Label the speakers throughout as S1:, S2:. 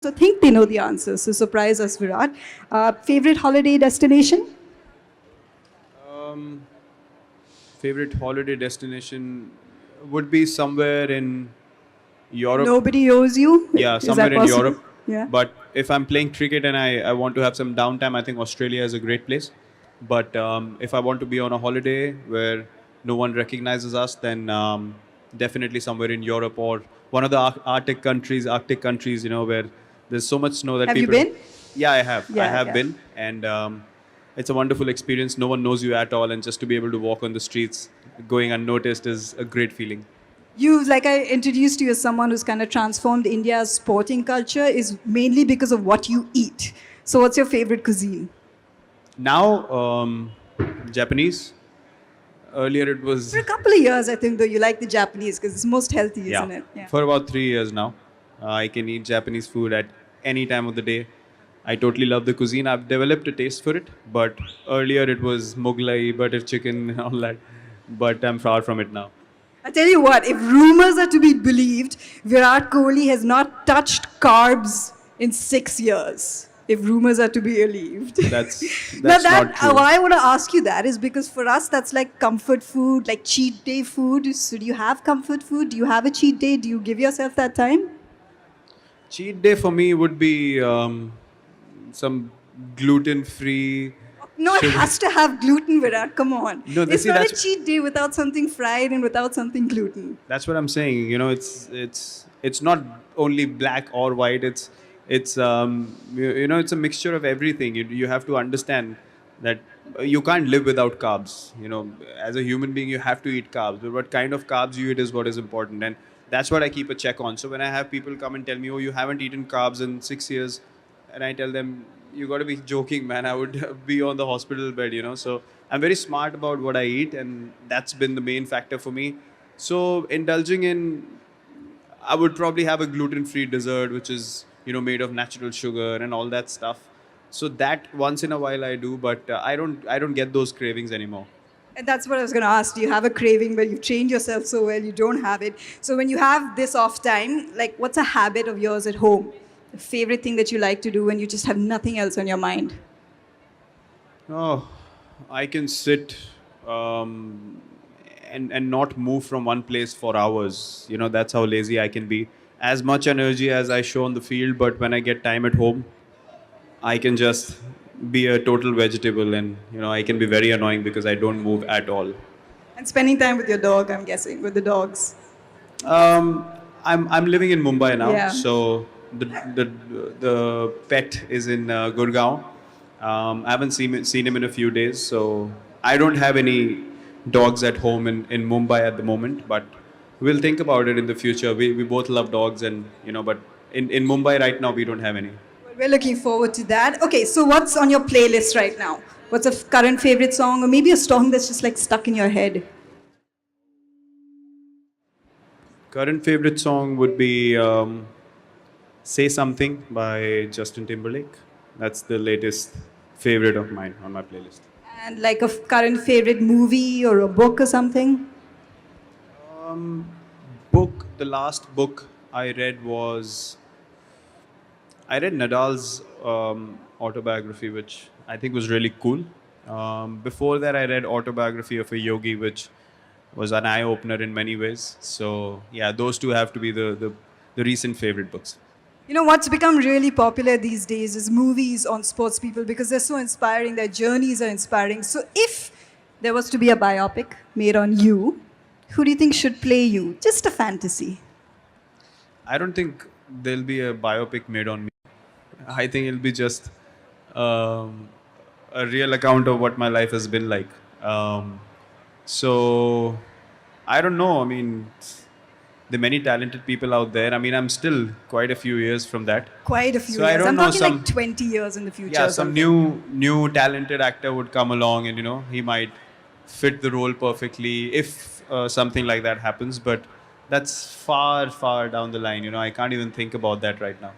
S1: So think they know the answers. So surprise us, Virat. Favorite holiday destination?
S2: Um, Favorite holiday destination would be somewhere in Europe.
S1: Nobody owes you.
S2: Yeah,
S1: Is
S2: somewhere
S1: that
S2: in
S1: possible?
S2: Europe.
S1: Yeah.
S2: But if I'm playing cricket and I want to have some downtime, I think Australia is a great place. But if I want to be on a holiday where no one recognizes us, then definitely somewhere in Europe or one of the Arctic countries, where there's so much snow that
S1: Have you
S2: people.
S1: been?
S2: Yeah, I have. I
S1: Yeah,
S2: have
S1: yeah.
S2: been, and it's a wonderful experience. No one knows you at all, and just to be able to walk on the streets, going unnoticed, is a great feeling.
S1: You, like I introduced you as someone who's kind of transformed India's sporting culture, is mainly because of what you eat. So, what's your favorite cuisine?
S2: Now, Japanese. Earlier, it
S1: For
S2: was,
S1: a couple of years, I think, though, you like the Japanese because it's most healthy,
S2: yeah,
S1: isn't it? Yeah.
S2: for about 3 years now. I can eat Japanese food at any time of the day. I totally love the cuisine. I've developed a taste for it, but earlier it was Mughlai, butter chicken, and all that. But I'm far from it now.
S1: I tell you what, if rumors are to be believed, Virat Kohli has not touched carbs in 6 years. If rumors are to be believed.
S2: That's
S1: Now
S2: that's
S1: that
S2: not true.
S1: why I want to ask you that is because for us that's like comfort food, like cheat day food. So do you have comfort food? Do you have a cheat day? Do you give yourself that time?
S2: Cheat day for me would be some gluten-free
S1: No, it
S2: sugar.
S1: has to have gluten, Virat. Come on.
S2: No,
S1: It's
S2: see,
S1: not a
S2: that's
S1: cheat day without something fried and without something gluten.
S2: That's what I'm saying. It's not only black or white. It's a mixture of everything. You have to understand that you can't live without carbs. As a human being, you have to eat carbs. But what kind of carbs you eat is what is important, and that's what I keep a check on. So when I have people come and tell me, "Oh, you haven't eaten carbs in 6 years," and I tell them, "You got to be joking, man. I would be on the hospital bed." So I'm very smart about what I eat, and that's been the main factor for me. So indulging in, I would probably have a gluten-free dessert, which is made of natural sugar and all that stuff. So that once in a while I do, but I don't get those cravings anymore.
S1: And that's what I was going to ask. Do you have a craving where you've trained yourself so well you don't have it? So when you have this off time, like what's a habit of yours at home? The favorite thing that you like to do when you just have nothing else on your mind?
S2: Oh, I can sit um, and not move from one place for hours. That's how lazy I can be. As much energy as I show on the field, but when I get time at home, I can just be a total vegetable, and I can be very annoying because I don't move at all.
S1: And spending time with your dog, I'm guessing, with the dogs.
S2: Um, I'm living in Mumbai now,
S1: Yeah.
S2: so the the the pet is in Gurgaon. I haven't seen him in a few days, so I don't have any dogs at home in Mumbai at the moment. But we'll think about it in the future. We both love dogs, and but in Mumbai right now we don't have any.
S1: Well, we're looking forward to that. Okay, so what's on your playlist right now? What's a current favorite song, or maybe a song that's just like stuck in your head?
S2: Current favorite song would be "Say Something" by Justin Timberlake. That's the latest favorite of mine on my playlist.
S1: And like a current favorite movie or a book or something?
S2: Book. The last book I read was I read Nadal's autobiography, which I think was really cool. Before that, I read autobiography of a yogi, which was an eye opener in many ways. So yeah, those two have to be the recent favorite books.
S1: You know, what's become really popular these days is movies on sports people because they're so inspiring, their journeys are inspiring. So if there was to be a biopic made on you, who do you think should play you? Just a fantasy.
S2: I don't think there'll be a biopic made on me. I think it'll be just um, a real account of what my life has been like. So I don't know. I mean, there are many talented people out there. I mean, I'm still quite a few years from that.
S1: Quite a few
S2: So I
S1: years.
S2: don't
S1: I'm
S2: know,
S1: talking like 20 years in the future.
S2: Yeah,
S1: or
S2: some
S1: something.
S2: new talented actor would come along, and he might fit the role perfectly if something like that happens. But that's far down the line. I can't even think about that right now.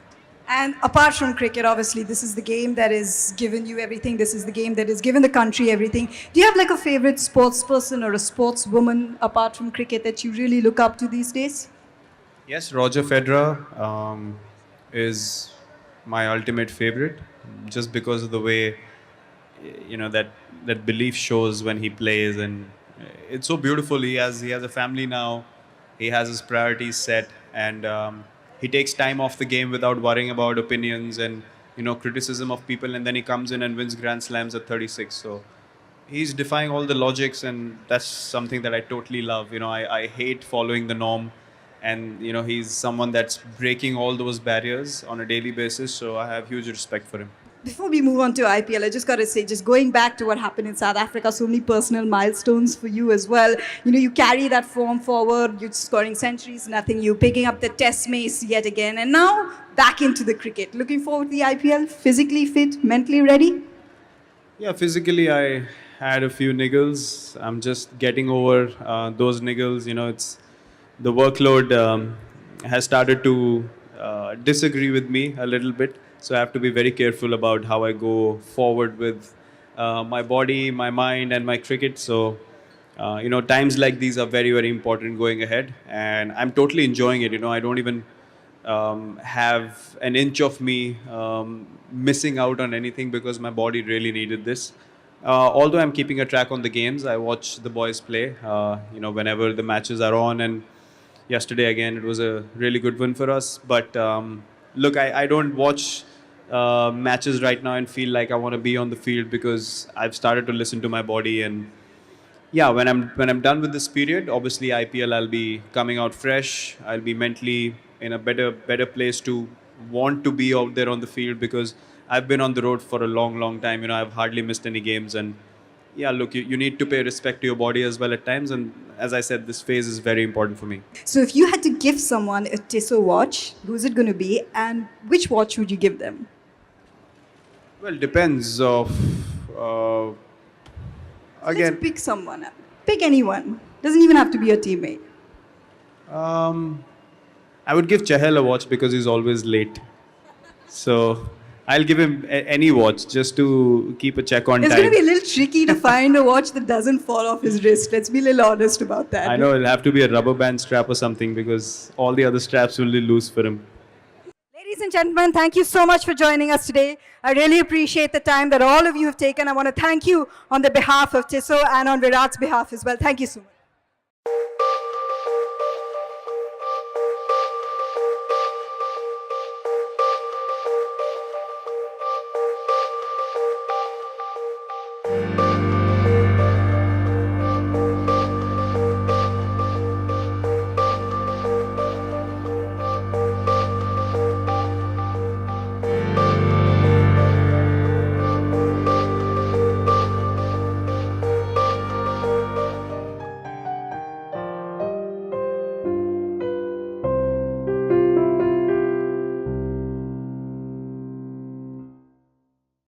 S1: And apart from cricket, obviously, this is the game that has given you everything. This is the game that has given the country everything. Do you have like a favorite sports person or a sportswoman apart from cricket that you really look up to these days?
S2: Yes, Roger Federer is my ultimate favorite, just because of the way that belief shows when he plays, and it's so beautiful. He has a family now, he has his priorities set, and he takes time off the game without worrying about opinions and criticism of people, and then he comes in and wins grand slams at 36. So he's defying all the logics, and that's something that I totally love. I hate following the norm, and he's someone that's breaking all those barriers on a daily basis, so I have huge respect for him.
S1: Before we move on to IPL, I just got to say, just going back to what happened in South Africa, so many personal milestones for you as well. You carry that form forward, you're scoring centuries, nothing, you picking up the test mace yet again, and now back into the cricket. Looking forward to the IPL, physically fit, mentally ready?
S2: Yeah, physically I had a few niggles. I'm just getting over those niggles. It's the workload has started to disagree with me a little bit. So I have to be very careful about how I go forward with my body, my mind, and my cricket. So, times like these are very, very important going ahead. And I'm totally enjoying it. I don't even have an inch of me missing out on anything because my body really needed this. Although I'm keeping a track on the games, I watch the boys play, whenever the matches are on. And yesterday, again, it was a really good win for us. But look, I don't watch matches right now and feel like I want to be on the field because I've started to listen to my body. And yeah, when I'm done with this period, obviously IPL, I'll be coming out fresh. I'll be mentally in a better place to want to be out there on the field because I've been on the road for a long time. I've hardly missed any games, and yeah, look, you need to pay respect to your body as well at times. And as I said, this phase is very important for me.
S1: So if you had to give someone a Tissot watch, who's it going to be, and which watch would you give them?
S2: Well, depends of again.
S1: Let's pick someone. Pick anyone. Doesn't even have to be a teammate.
S2: I would give Chahal a watch because he's always late. So I'll give him any watch just to keep a check on
S1: It's
S2: time.
S1: going to be a little tricky to find a watch that doesn't fall off his wrist. Let's be a little honest about that.
S2: I know it'll have to be a rubber band strap or something because all the other straps will be loose for him.
S1: Ladies and gentlemen, thank you so much for joining us today. I really appreciate the time that all of you have taken. I want to thank you on the behalf of Tissot and on Virat's behalf as well. Thank you so much.